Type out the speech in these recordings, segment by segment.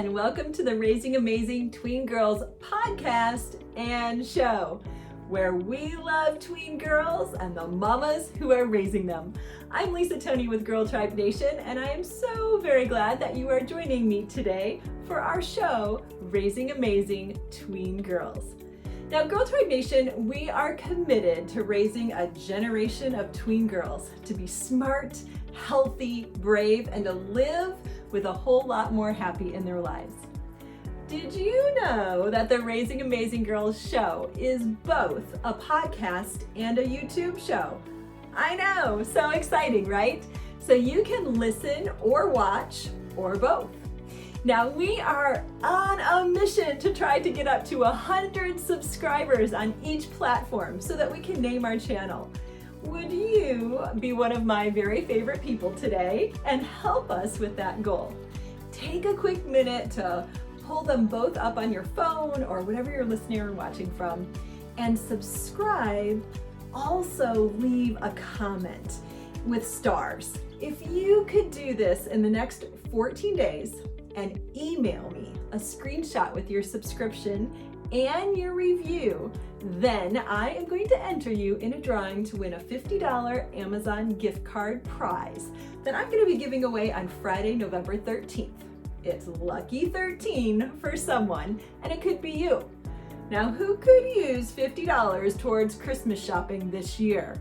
and welcome to the Raising Amazing Tween Girls podcast and show, where we love tween girls and the mamas who are raising them. I'm Lisa Tony with Girl Tribe Nation, and I am so very glad that you are joining me today for our show, Raising Amazing Tween Girls. Now, Girl Tribe Nation, we are committed to raising a generation of tween girls to be smart, healthy, brave, and to live with a whole lot more happy in their lives. Did you know that the Raising Amazing Girls show is both a podcast and a YouTube show? I know, so exciting, right? So you can listen or watch or both. Now we are on a mission to try to get up to 100 subscribers on each platform so that we can name our channel. Would you be one of my very favorite people today and help us with that goal? Take a quick minute to pull them both up on your phone or whatever you're listening or watching from and subscribe. Also leave a comment with stars. If you could do this in the next 14 days and email me a screenshot with your subscription and your review, then I am going to enter you in a drawing to win a $50 Amazon gift card prize that I'm going to be giving away on Friday, November 13th. It's lucky 13 for someone, and it could be you. Now, who could use $50 towards Christmas shopping this year?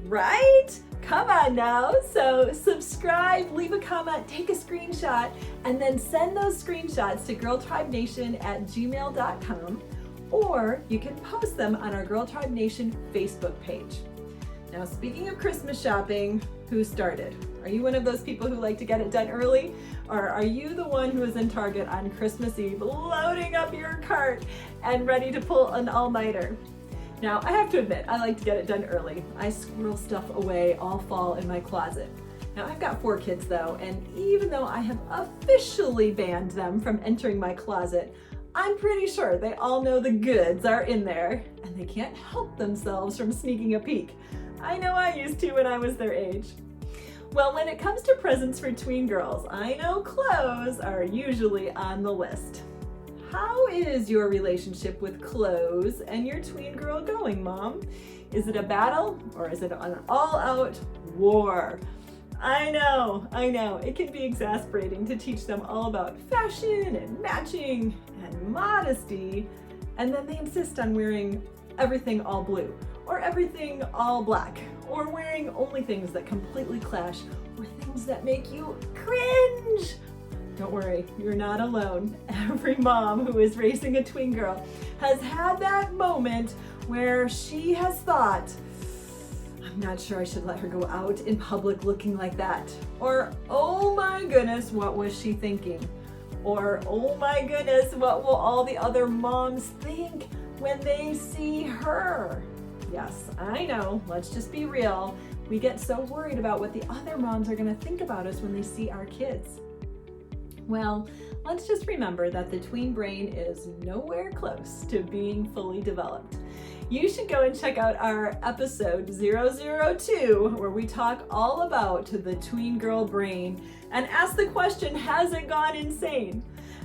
Right? Come on now. So subscribe, leave a comment, take a screenshot, and then send those screenshots to girltribenation@gmail.com, or you can post them on our Girl Tribe Nation Facebook page. Now, speaking of Christmas shopping, who started? Are you one of those people who like to get it done early? Or are you the one who is in Target on Christmas Eve, loading up your cart and ready to pull an all-nighter? Now, I have to admit, I like to get it done early. I squirrel stuff away all fall in my closet. Now, I've got 4 kids though, and even though I have officially banned them from entering my closet, I'm pretty sure they all know the goods are in there, and they can't help themselves from sneaking a peek. I know I used to when I was their age. Well, when it comes to presents for tween girls, I know clothes are usually on the list. How is your relationship with clothes and your tween girl going, Mom? Is it a battle or is it an all-out war? I know. It can be exasperating to teach them all about fashion and matching and modesty, and then they insist on wearing everything all blue or everything all black, or wearing only things that completely clash or things that make you cringe. Don't worry, you're not alone. Every mom who is raising a tween girl has had that moment where she has thought, I'm not sure I should let her go out in public looking like that. Or, oh my goodness, what was she thinking? Or, oh my goodness, what will all the other moms think when they see her? Yes, I know, let's just be real. We get so worried about what the other moms are gonna think about us when they see our kids. Well, let's just remember that the tween brain is nowhere close to being fully developed. You should go and check out our episode 002, where we talk all about the tween girl brain and ask the question, has it gone insane?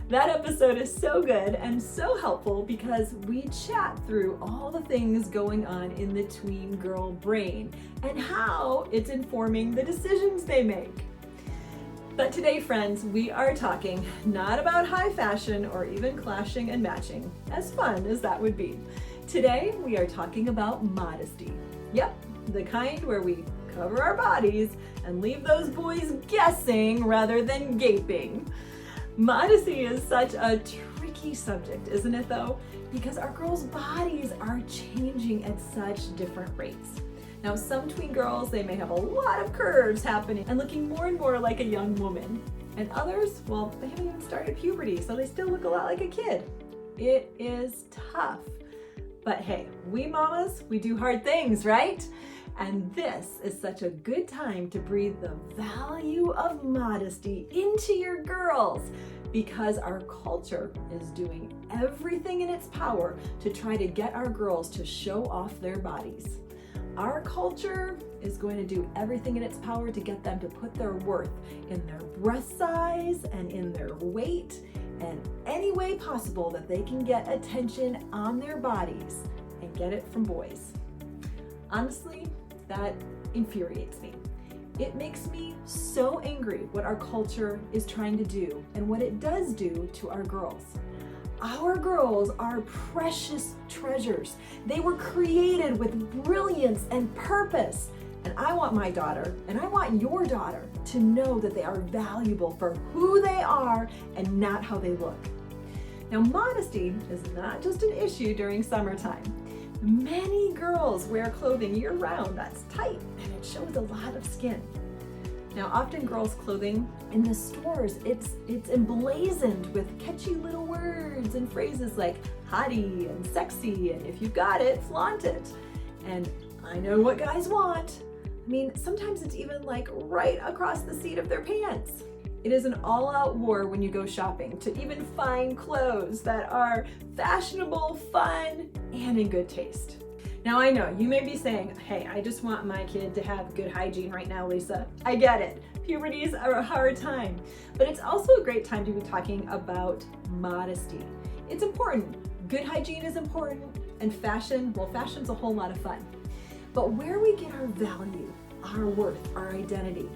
That episode is so good and so helpful because we chat through all the things going on in the tween girl brain and how it's informing the decisions they make. But today, friends, we are talking not about high fashion or even clashing and matching, as fun as that would be. Today, we are talking about modesty. Yep, the kind where we cover our bodies and leave those boys guessing rather than gaping. Modesty is such a tricky subject, isn't it though? Because our girls' bodies are changing at such different rates. Now, some tween girls, they may have a lot of curves happening and looking more and more like a young woman. And others, well, they haven't even started puberty, so they still look a lot like a kid. It is tough. But hey, we mamas, we do hard things, right? And this is such a good time to breathe the value of modesty into your girls, because our culture is doing everything in its power to try to get our girls to show off their bodies. Our culture is going to do everything in its power to get them to put their worth in their breast size and in their weight and any way possible that they can get attention on their bodies and get it from boys. Honestly, that infuriates me. It makes me so angry what our culture is trying to do and what it does do to our girls. Our girls are precious treasures. They were created with brilliance and purpose. And I want my daughter, and I want your daughter, to know that they are valuable for who they are and not how they look. Now, modesty is not just an issue during summertime. Many girls wear clothing year-round that's tight and it shows a lot of skin. Now, often girls' clothing in the stores, it's emblazoned with catchy little words and phrases like hottie and sexy, and if you've got it, flaunt it. And I know what guys want. I mean, sometimes it's even like right across the seat of their pants. It is an all-out war when you go shopping to even find clothes that are fashionable, fun, and in good taste. Now I know you may be saying, hey, I just want my kid to have good hygiene right now, Lisa. I get it. Puberties are a hard time, but it's also a great time to be talking about modesty. It's important. Good hygiene is important, and fashion, well, fashion's a whole lot of fun. But where we get our value, our worth, our identity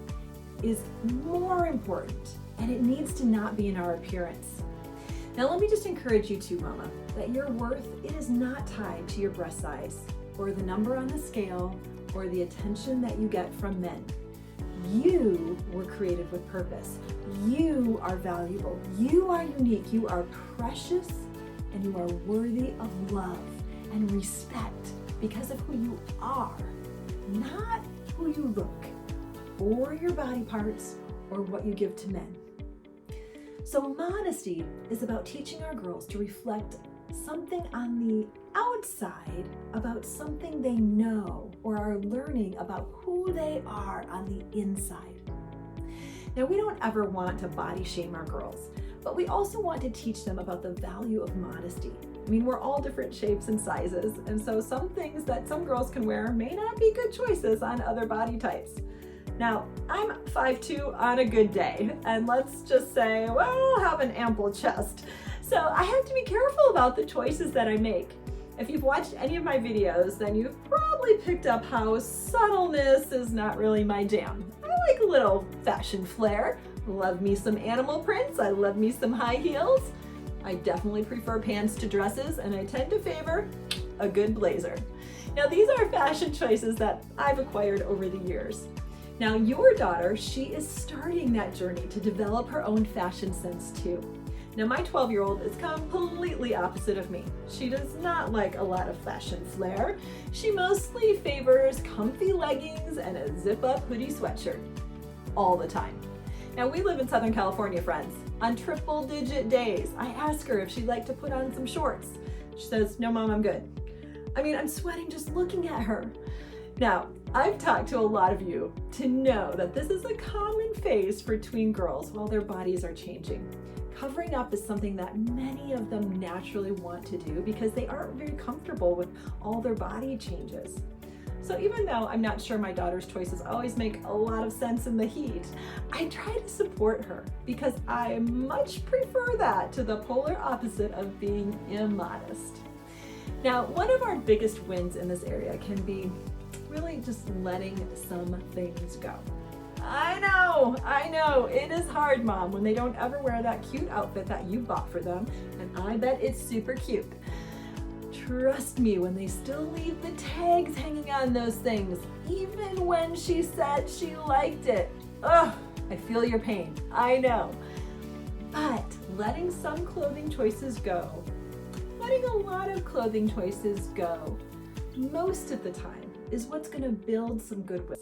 is more important, and it needs to not be in our appearance. Now let me just encourage you too, mama, that your worth, it is not tied to your breast size or the number on the scale or the attention that you get from men. You were created with purpose. You are valuable. You are unique. You are precious, and you are worthy of love and respect because of who you are, not who you look or your body parts or what you give to men. So modesty is about teaching our girls to reflect something on the outside about something they know or are learning about who they are on the inside. Now, we don't ever want to body shame our girls, but we also want to teach them about the value of modesty. I mean, we're all different shapes and sizes, and so some things that some girls can wear may not be good choices on other body types. Now, I'm 5'2" on a good day, and let's just say, well, I have an ample chest. So I have to be careful about the choices that I make. If you've watched any of my videos, then you've probably picked up how subtleness is not really my jam. I like a little fashion flair. Love me some animal prints. I love me some high heels. I definitely prefer pants to dresses, and I tend to favor a good blazer. Now, these are fashion choices that I've acquired over the years. Now, your daughter, she is starting that journey to develop her own fashion sense too. Now, my 12-year-old is completely opposite of me. She does not like a lot of fashion flair. She mostly favors comfy leggings and a zip-up hoodie sweatshirt all the time. Now, we live in Southern California, friends. On triple-digit days, I ask her if she'd like to put on some shorts. She says, no, Mom, I'm good. I mean, I'm sweating just looking at her. Now, I've talked to a lot of you to know that this is a common phase for tween girls while their bodies are changing. Covering up is something that many of them naturally want to do because they aren't very comfortable with all their body changes. So even though I'm not sure my daughter's choices always make a lot of sense in the heat, I try to support her because I much prefer that to the polar opposite of being immodest. Now, one of our biggest wins in this area can be really just letting some things go. I know, it is hard, Mom, when they don't ever wear that cute outfit that you bought for them, and I bet it's super cute. Trust me, when they still leave the tags hanging on those things, even when she said she liked it. Ugh, I feel your pain, I know. But letting some clothing choices go, letting a lot of clothing choices go, most of the time is what's gonna build some goodwill.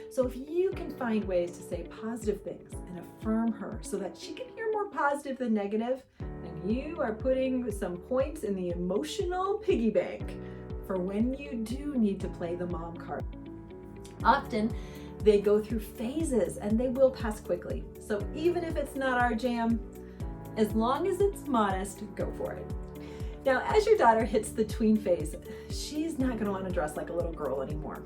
So if you can find ways to say positive things and affirm her so that she can hear more positive than negative, then you are putting some points in the emotional piggy bank for when you do need to play the mom card. Often they go through phases and they will pass quickly. So even if it's not our jam, as long as it's modest, go for it. Now, as your daughter hits the tween phase, she's not gonna wanna dress like a little girl anymore.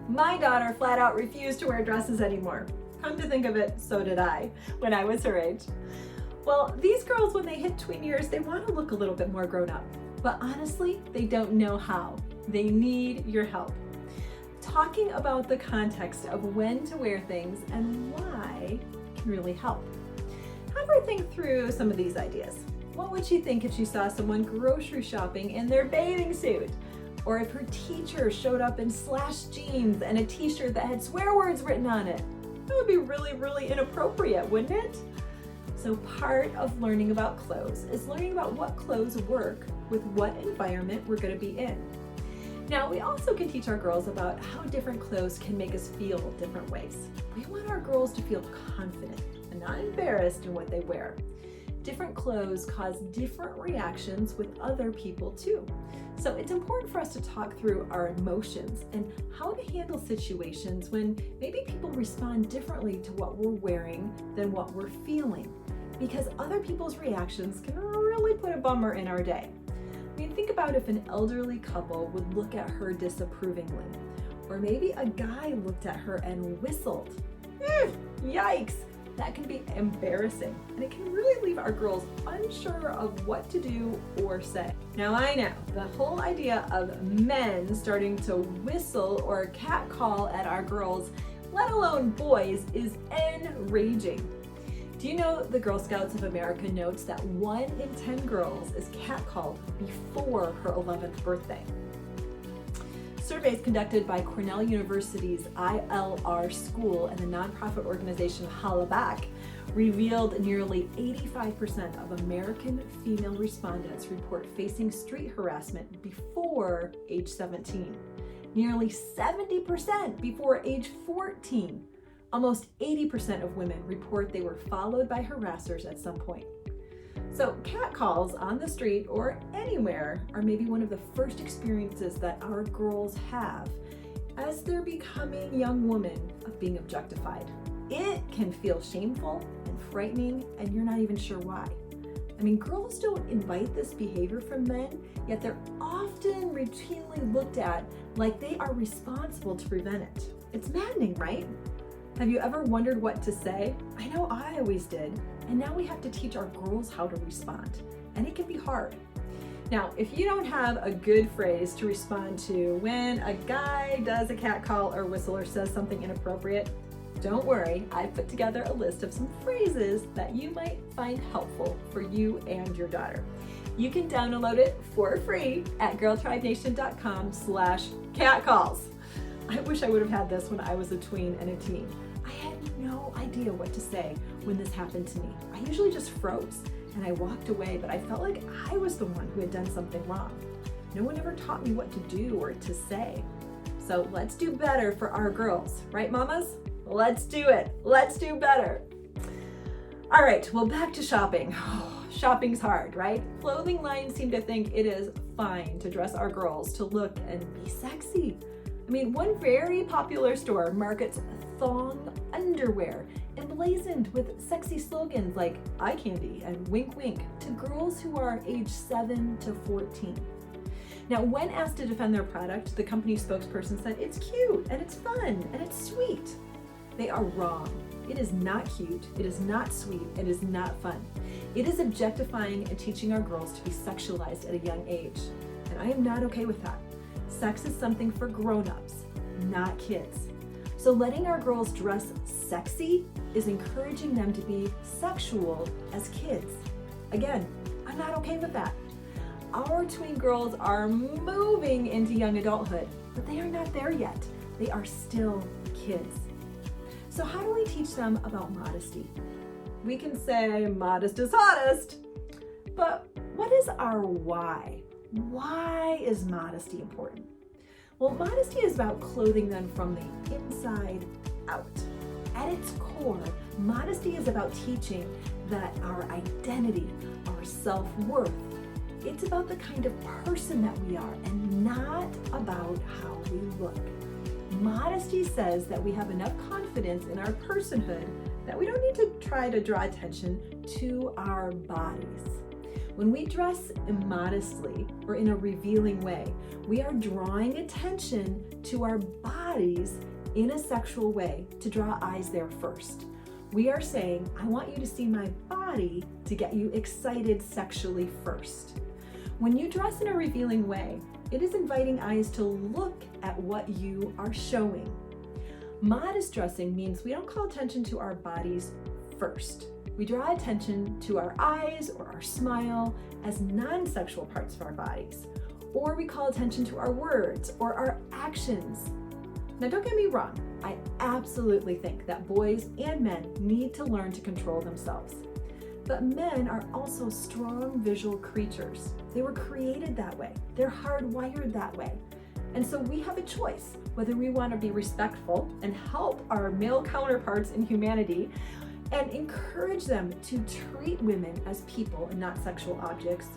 My daughter flat out refused to wear dresses anymore. Come to think of it, so did I when I was her age. Well, these girls, when they hit tween years, they want to look a little bit more grown up, but honestly, they don't know how. They need your help. Talking about the context of when to wear things and why can really help. Have her think through some of these ideas. What would she think if she saw someone grocery shopping in their bathing suit? Or if her teacher showed up in slashed jeans and a t-shirt that had swear words written on it? That would be really, really inappropriate, wouldn't it? So part of learning about clothes is learning about what clothes work with what environment we're going to be in. Now, we also can teach our girls about how different clothes can make us feel different ways. We want our girls to feel confident and not embarrassed in what they wear. Different clothes cause different reactions with other people too. So it's important for us to talk through our emotions and how to handle situations when maybe people respond differently to what we're wearing than what we're feeling, because other people's reactions can really put a bummer in our day. I mean, think about if an elderly couple would look at her disapprovingly, or maybe a guy looked at her and whistled. Yikes! That can be embarrassing, and it can really leave our girls unsure of what to do or say. Now, I know the whole idea of men starting to whistle or catcall at our girls, let alone boys, is enraging. Do you know the Girl Scouts of America notes that 1 in 10 girls is catcalled before her 11th birthday? Surveys conducted by Cornell University's ILR school and the nonprofit organization Hollaback revealed nearly 85% of American female respondents report facing street harassment before age 17. Nearly 70% before age 14. Almost 80% of women report they were followed by harassers at some point. So catcalls on the street or anywhere are maybe one of the first experiences that our girls have as they're becoming young women of being objectified. It can feel shameful and frightening, and you're not even sure why. I mean, girls don't invite this behavior from men, yet they're often routinely looked at like they are responsible to prevent it. It's maddening, right? Have you ever wondered what to say? I know I always did. And now we have to teach our girls how to respond. And it can be hard. Now, if you don't have a good phrase to respond to when a guy does a catcall or whistle or says something inappropriate, don't worry. I've put together a list of some phrases that you might find helpful for you and your daughter. You can download it for free at girltribenation.com/catcalls. I wish I would have had this when I was a tween and a teen. I had no idea what to say when this happened to me. I usually just froze and I walked away, but I felt like I was the one who had done something wrong. No one ever taught me what to do or to say. So let's do better for our girls, right, mamas? Let's do it. Let's do better. All right, well, back to shopping. Shopping's hard, right? Clothing lines seem to think it is fine to dress our girls to look and be sexy. I mean, one very popular store markets thong underwear emblazoned with sexy slogans like eye candy and wink wink to girls who are age 7 to 14. Now, when asked to defend their product, the company spokesperson said it's cute and it's fun and it's sweet. They are wrong. It is not cute, it is not sweet, it is not fun. It is objectifying and teaching our girls to be sexualized at a young age. And I am not okay with that. Sex is something for grown-ups, not kids. So letting our girls dress sexy is encouraging them to be sexual as kids. Again, I'm not okay with that. Our tween girls are moving into young adulthood, but they are not there yet. They are still kids. So how do we teach them about modesty? We can say modest is hottest, but what is our why? Why is modesty important? Well, modesty is about clothing them from the inside out. At its core, modesty is about teaching that our identity, our self-worth, it's about the kind of person that we are and not about how we look. Modesty says that we have enough confidence in our personhood that we don't need to try to draw attention to our bodies. When we dress immodestly or in a revealing way, we are drawing attention to our bodies in a sexual way to draw eyes there first. We are saying, I want you to see my body to get you excited sexually first. When you dress in a revealing way, it is inviting eyes to look at what you are showing. Modest dressing means we don't call attention to our bodies first. We draw attention to our eyes or our smile as non-sexual parts of our bodies. Or we call attention to our words or our actions. Now, don't get me wrong, I absolutely think that boys and men need to learn to control themselves. But men are also strong visual creatures. They were created that way. They're hardwired that way. And so we have a choice whether we want to be respectful and help our male counterparts in humanity and encourage them to treat women as people and not sexual objects,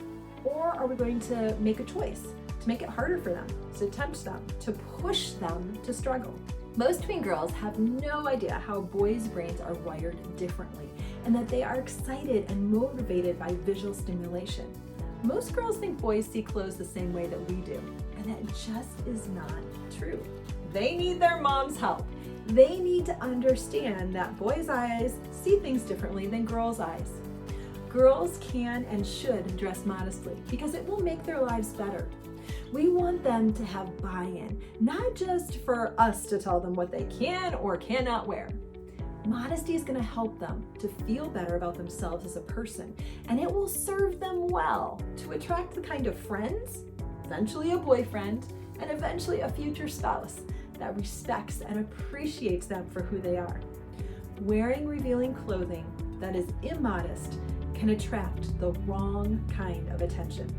or are we going to make a choice to make it harder for them, to tempt them, to push them to struggle? Most tween girls have no idea how boys' brains are wired differently and that they are excited and motivated by visual stimulation. Most girls think boys see clothes the same way that we do, and that just is not true. They need their mom's help. They need to understand that boys' eyes see things differently than girls' eyes. Girls can and should dress modestly because it will make their lives better. We want them to have buy-in, not just for us to tell them what they can or cannot wear. Modesty is going to help them to feel better about themselves as a person, and it will serve them well to attract the kind of friends, eventually a boyfriend, and eventually a future spouse that respects and appreciates them for who they are. Wearing revealing clothing that is immodest can attract the wrong kind of attention.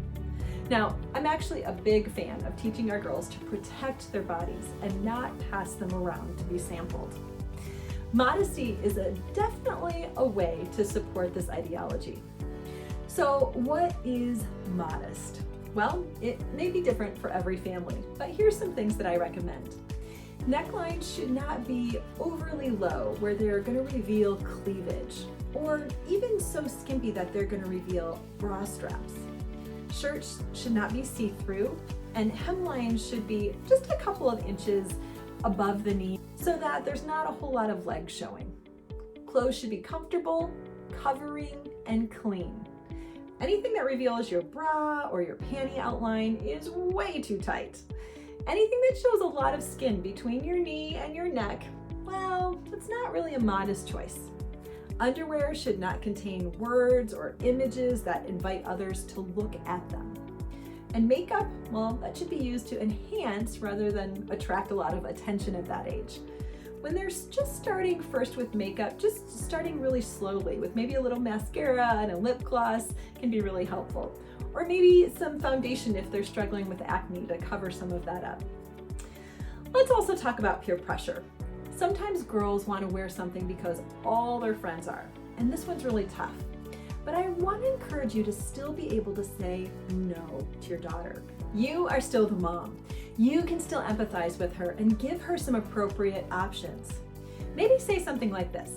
Now, I'm actually a big fan of teaching our girls to protect their bodies and not pass them around to be sampled. Modesty is definitely a way to support this ideology. So what is modest? Well, it may be different for every family, but here's some things that I recommend. Necklines should not be overly low where they're going to reveal cleavage, or even so skimpy that they're going to reveal bra straps. Shirts should not be see-through, and hemlines should be just a couple of inches above the knee so that there's not a whole lot of leg showing. Clothes should be comfortable, covering, and clean. Anything that reveals your bra or your panty outline is way too tight. Anything that shows a lot of skin between your knee and your neck, well, it's not really a modest choice. Underwear should not contain words or images that invite others to look at them. And makeup, well, that should be used to enhance rather than attract a lot of attention at that age. When they're just starting first with makeup, just starting really slowly with maybe a little mascara and a lip gloss can be really helpful. Or maybe some foundation if they're struggling with acne to cover some of that up. Let's also talk about peer pressure. Sometimes girls want to wear something because all their friends are, and this one's really tough. But I want to encourage you to still be able to say no to your daughter. You are still the mom. You can still empathize with her and give her some appropriate options. Maybe say something like this: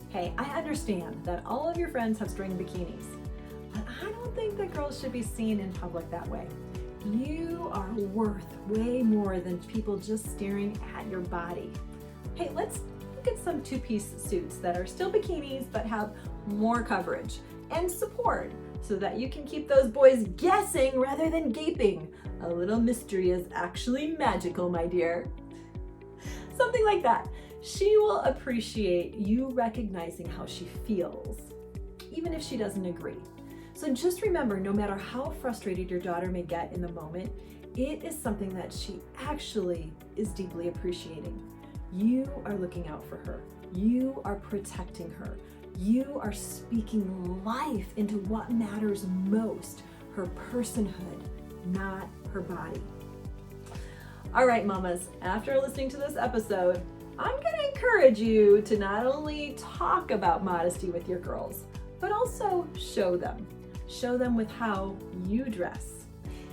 hey, I understand that all of your friends have string bikinis, but I don't think that girls should be seen in public that way. You are worth way more than people just staring at your body. Hey, let's look at some two-piece suits that are still bikinis but have more coverage and support so that you can keep those boys guessing rather than gaping. A little mystery is actually magical, my dear. Something like that. She will appreciate you recognizing how she feels, even if she doesn't agree. So just remember, no matter how frustrated your daughter may get in the moment, it is something that she actually is deeply appreciating. You are looking out for her. You are protecting her. You are speaking life into what matters most, her personhood, not her body. All right, mamas, after listening to this episode, I'm going to encourage you to not only talk about modesty with your girls, but also show them. Show them with how you dress.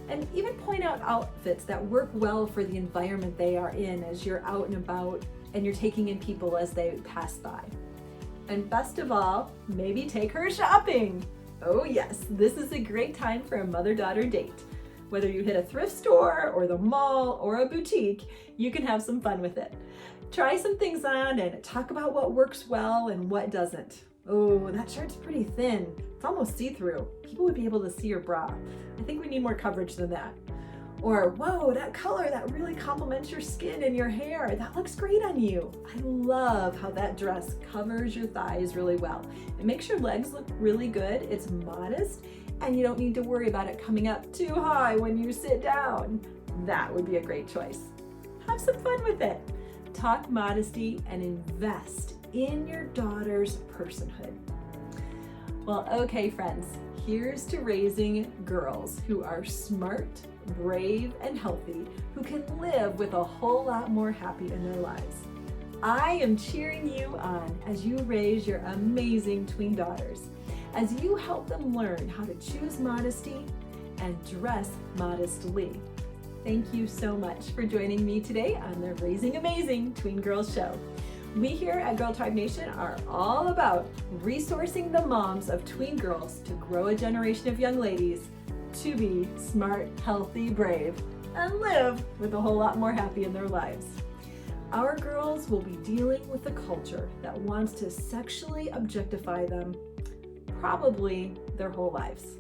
And even point out outfits that work well for the environment they are in as you're out and about and you're taking in people as they pass by. And best of all, maybe take her shopping. Oh yes, this is a great time for a mother-daughter date. Whether you hit a thrift store or the mall or a boutique, you can have some fun with it. Try some things on and talk about what works well and what doesn't. Oh, that shirt's pretty thin. It's almost see-through. People would be able to see your bra. I think we need more coverage than that. Or, whoa, that color, that really complements your skin and your hair. That looks great on you. I love how that dress covers your thighs really well. It makes your legs look really good. It's modest, and you don't need to worry about it coming up too high when you sit down. That would be a great choice. Have some fun with it. Talk modesty and invest in your daughter's personhood. Well, okay, friends, here's to raising girls who are smart, brave, and healthy, who can live with a whole lot more happy in their lives. I am cheering you on as you raise your amazing tween daughters, as you help them learn how to choose modesty and dress modestly. Thank you so much for joining me today on the Raising Amazing Tween Girls Show. We here at Girl Tribe Nation are all about resourcing the moms of tween girls to grow a generation of young ladies to be smart, healthy, brave, and live with a whole lot more happy in their lives. Our girls will be dealing with a culture that wants to sexually objectify them probably their whole lives.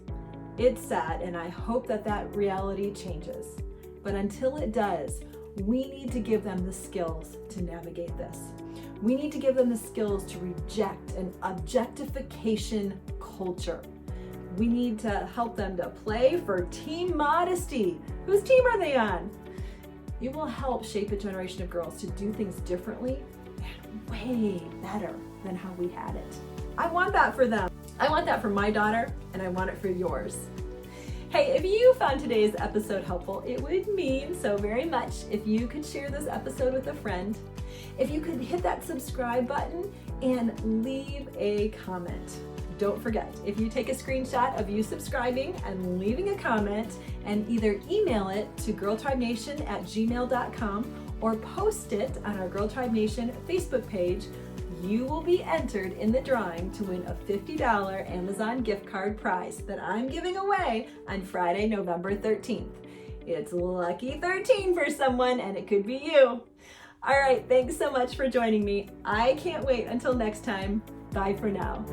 It's sad, and I hope that that reality changes. But until it does, we need to give them the skills to navigate this. We need to give them the skills to reject an objectification culture. We need to help them to play for Team Modesty. Whose team are they on? It will help shape a generation of girls to do things differently and way better than how we had it. I want that for them. I want that for my daughter, and I want it for yours. Hey, if you found today's episode helpful, it would mean so very much if you could share this episode with a friend, if you could hit that subscribe button and leave a comment. Don't forget, if you take a screenshot of you subscribing and leaving a comment and either email it to girltribenation@gmail.com or post it on our Girl Tribe Nation Facebook page, you will be entered in the drawing to win a $50 Amazon gift card prize that I'm giving away on Friday, November 13th. It's lucky 13 for someone, and it could be you. All right, thanks so much for joining me. I can't wait until next time. Bye for now.